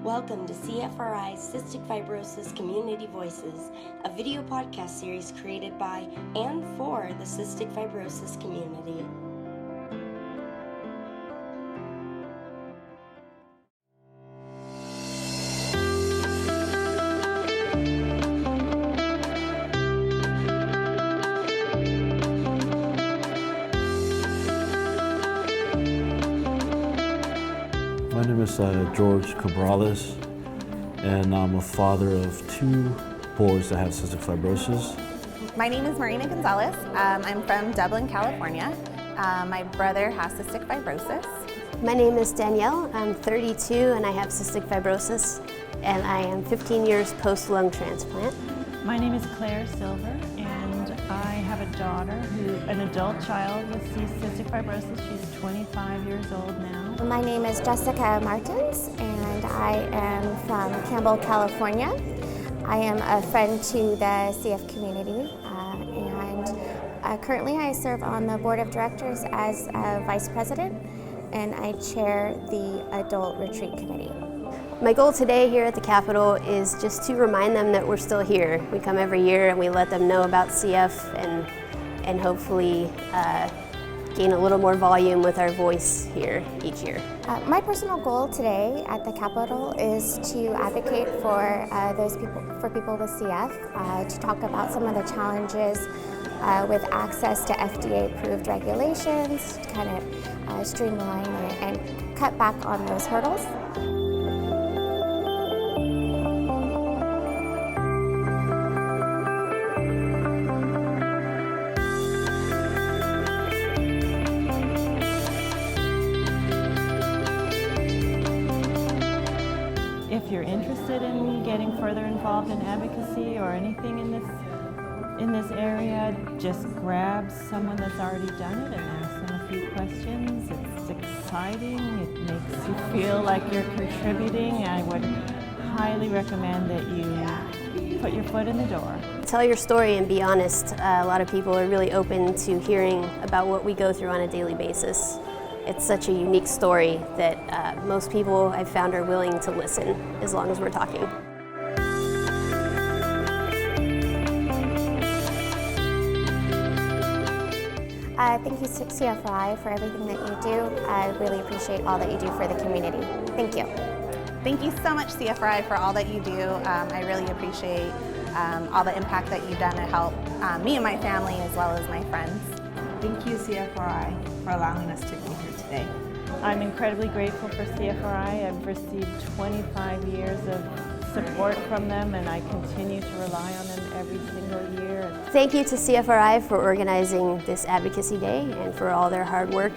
Welcome to CFRI's Cystic Fibrosis Community Voices, a video podcast series created by and for the cystic fibrosis community. My name is George Cabrales, and I'm a father of two boys that have cystic fibrosis. My name is Marina Gonzalez. I'm from Dublin, California. My brother has cystic fibrosis. My name is Danielle. I'm 32 and I have cystic fibrosis, and I am 15 years post-lung transplant. My name is Claire Silver, and I have a daughter, an adult child with cystic fibrosis. She's 25 years old now. My name is Jessica Martins, and I am from Campbell, California. I am a friend to the CF community, and currently I serve on the board of directors as a vice president, and I chair the adult retreat committee. My goal today here at the Capitol is just to remind them that we're still here. We come every year and we let them know about CF and hopefully gain a little more volume with our voice here each year. My personal goal today at the Capitol is to advocate for people with CF, to talk about some of the challenges with access to FDA-approved regulations, to kind of streamline and cut back on those hurdles. If you're interested in getting further involved in advocacy or anything in this area, just grab someone that's already done it and ask them a few questions. It's exciting. It makes you feel like you're contributing. I would highly recommend that you put your foot in the door. Tell your story and be honest. A lot of people are really open to hearing about what we go through on a daily basis. It's such a unique story that most people I've found are willing to listen as long as we're talking. Thank you, CFRI, for everything that you do. I really appreciate all that you do for the community. Thank you. Thank you so much, CFRI, for all that you do. I really appreciate all the impact that you've done to help me and my family as well as my friends. Thank you, CFRI, for allowing us to be here today. I'm incredibly grateful for CFRI. I've received 25 years of support from them, and I continue to rely on them every single year. Thank you to CFRI for organizing this Advocacy Day and for all their hard work.